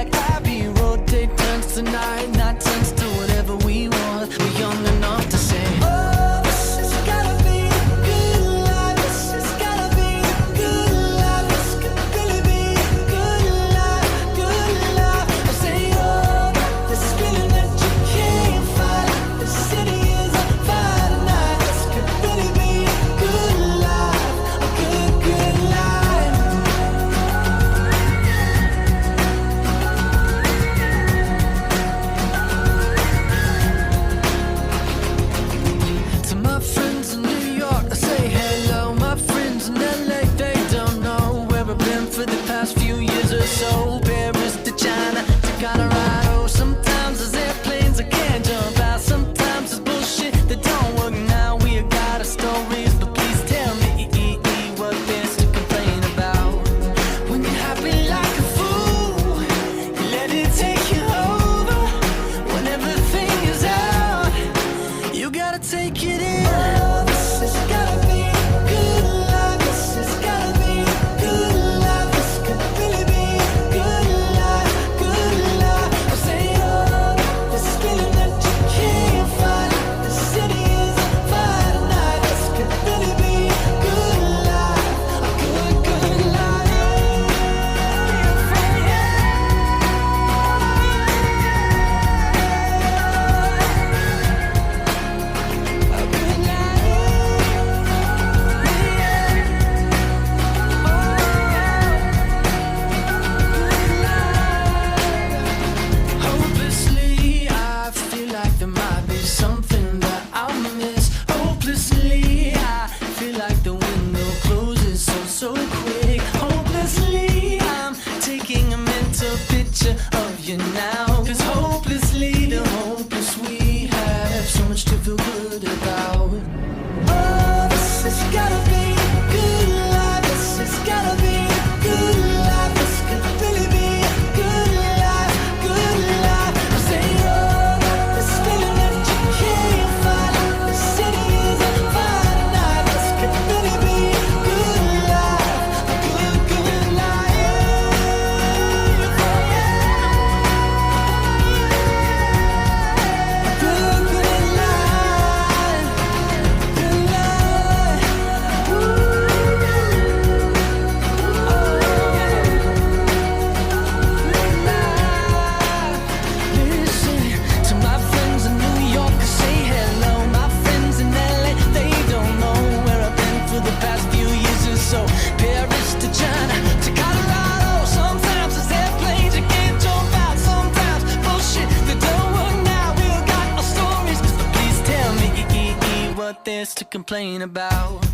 like Abbey Road. Day turns to night, night turns to whatever we want. We're young enough to say, oh, this has gotta be a good life. This has gotta be a good life. This could really be a good life, good life. I say, oh, this feeling that you can't fight. The city is on fire tonight. This could really be a good life, a good, good life. To my friends in New York, I say hello. My friends in LA, they don't know where I've been for the past few years or so. Paris to China to Colorado. Sometimes there's airplanes I can't jump out. Sometimes it's bullshit that don't work now. We got our stories, but please tell me what there's to complain about. When you're happy like a fool, you let it take you over. When everything is out, you gotta take it in. Oh, this has gotta be a good life. This has gotta be a good life. This could really be a good life, good life. I say, oh, this feeling that you can't fight. The city is on fire tonight. This could really be a good life, a good, good life. A good life. Hopelessly, I feel like there might be something that I'll miss. Hopelessly, I feel like the window closes so quick. Hopelessly, I'm taking a mental picture of you now. 'Cause hopelessly, the hopeless we have so much to feel good about. Oh, this has gotta be a good life. This has gotta be a good life. This could really be a good life, good life. I say, oh, this feeling that you can't fight. The city is on fire tonight. This could really be a good life, a good, good life. A good, good life, good life. Listen to my friends in New York, say hello. My friends in LA, they don't know where I've been for the past few years or so. Paris to China to Colorado. Sometimes there's airplanes you can't jump out. Sometimes bullshit that don't work now. We've got our stories, but please tell me what there's to complain about.